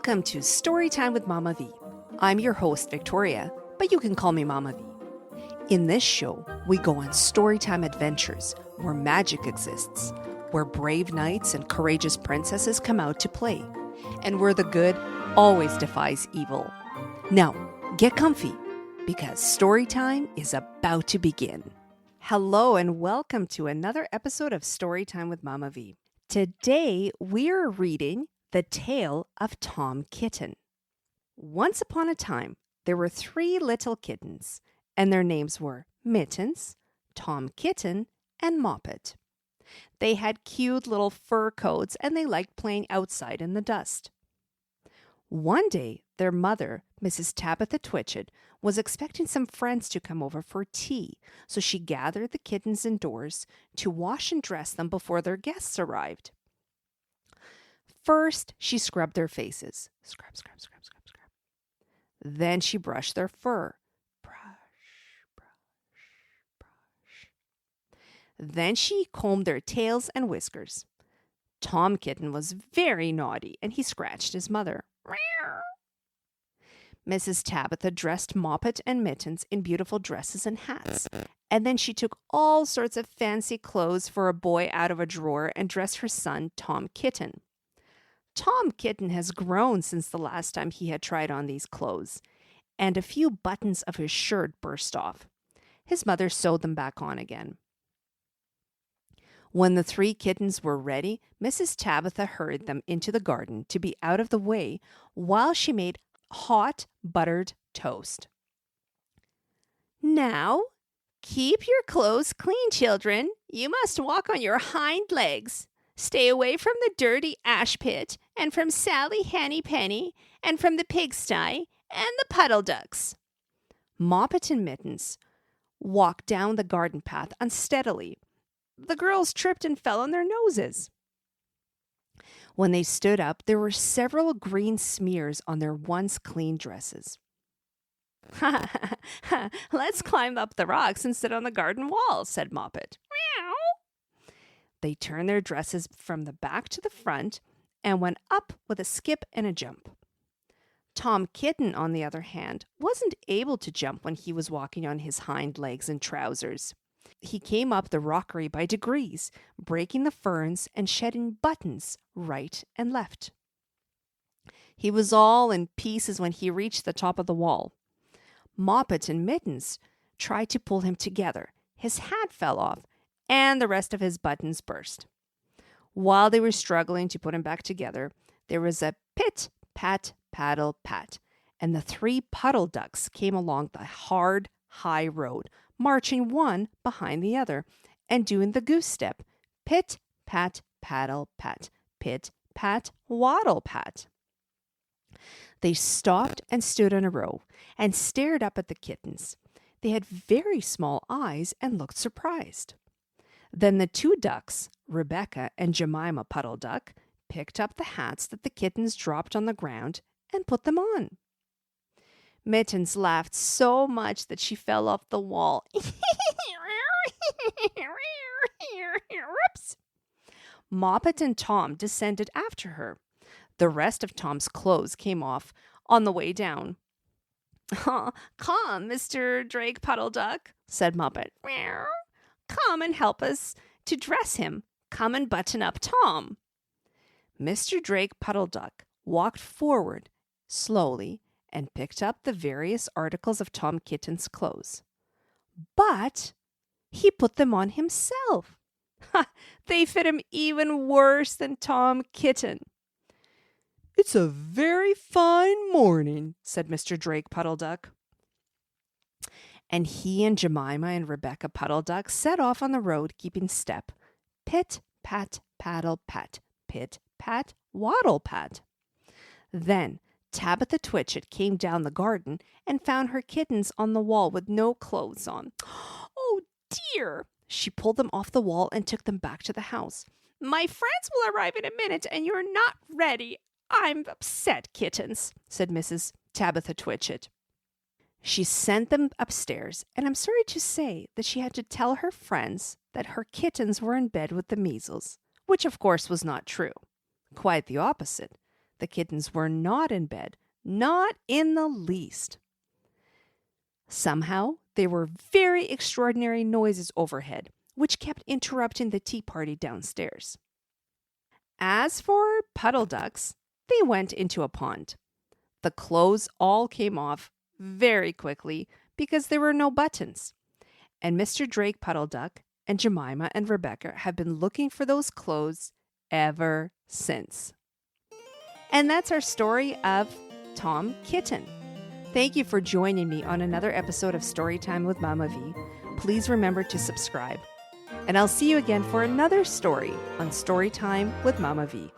Welcome to Storytime with Mama V. I'm your host, Victoria, but you can call me Mama V. In this show, we go on storytime adventures where magic exists, where brave knights and courageous princesses come out to play, and where the good always defies evil. Now, get comfy, because storytime is about to begin. Hello and welcome to another episode of Storytime with Mama V. Today, we are reading The Tale of Tom Kitten. Once upon a time, there were 3 little kittens, and their names were Mittens, Tom Kitten, and Moppet. They had cute little fur coats, and they liked playing outside in the dust. One day, their mother, Mrs. Tabitha Twitchit, was expecting some friends to come over for tea, so she gathered the kittens indoors to wash and dress them before their guests arrived. First, she scrubbed their faces. Scrub, scrub, scrub, scrub, scrub. Then she brushed their fur. Brush, brush, brush. Then she combed their tails and whiskers. Tom Kitten was very naughty, and he scratched his mother. Mrs. Tabitha dressed Moppet and Mittens in beautiful dresses and hats, and then she took all sorts of fancy clothes for a boy out of a drawer and dressed her son, Tom Kitten. Tom Kitten has grown since the last time he had tried on these clothes, and a few buttons of his shirt burst off. His mother sewed them back on again. When the 3 kittens were ready, Mrs. Tabitha hurried them into the garden to be out of the way while she made hot buttered toast. "Now, keep your clothes clean, children. You must walk on your hind legs. Stay away from the dirty ash pit, and from Sally Henny Penny, and from the pigsty, and the puddle ducks." Moppet and Mittens walked down the garden path unsteadily. The girls tripped and fell on their noses. When they stood up, there were several green smears on their once clean dresses. "Let's climb up the rocks and sit on the garden wall," said Moppet. "Meow." They turned their dresses from the back to the front and went up with a skip and a jump. Tom Kitten, on the other hand, wasn't able to jump when he was walking on his hind legs and trousers. He came up the rockery by degrees, breaking the ferns and shedding buttons right and left. He was all in pieces when he reached the top of the wall. Moppet and Mittens tried to pull him together. His hat fell off, and the rest of his buttons burst. While they were struggling to put him back together, there was a pit, pat, paddle, pat, and the 3 puddle ducks came along the hard, high road, marching one behind the other, and doing the goose step. Pit, pat, paddle, pat. Pit, pat, waddle, pat. They stopped and stood in a row and stared up at the kittens. They had very small eyes and looked surprised. Then the 2 ducks, Rebecca and Jemima Puddle Duck, picked up the hats that the kittens dropped on the ground and put them on. Mittens laughed so much that she fell off the wall. Moppet and Tom descended after her. The rest of Tom's clothes came off on the way down. "Come, Mr. Drake Puddle Duck," said Moppet. "Come and help us to dress him. Come and button up Tom." Mr. Drake Puddle Duck walked forward slowly and picked up the various articles of Tom Kitten's clothes. But he put them on himself. They fit him even worse than Tom Kitten. "It's a very fine morning," said Mr. Drake Puddle Duck. And he and Jemima and Rebecca Puddle Duck set off on the road, keeping step. Pit, pat, paddle, pat. Pit, pat, waddle, pat. Then Tabitha Twitchit came down the garden and found her kittens on the wall with no clothes on. "Oh, dear!" She pulled them off the wall and took them back to the house. "My friends will arrive in a minute, and you're not ready. I'm upset, kittens," said Mrs. Tabitha Twitchit. She sent them upstairs, and I'm sorry to say that she had to tell her friends that her kittens were in bed with the measles, which of course was not true. Quite the opposite. The kittens were not in bed, not in the least. Somehow, there were very extraordinary noises overhead, which kept interrupting the tea party downstairs. As for puddle ducks, they went into a pond. The clothes all came off very quickly because there were no buttons. And Mr. Drake Puddle Duck and Jemima and Rebecca have been looking for those clothes ever since. And that's our story of Tom Kitten. Thank you for joining me on another episode of Storytime with Mama V. Please remember to subscribe. And I'll see you again for another story on Storytime with Mama V.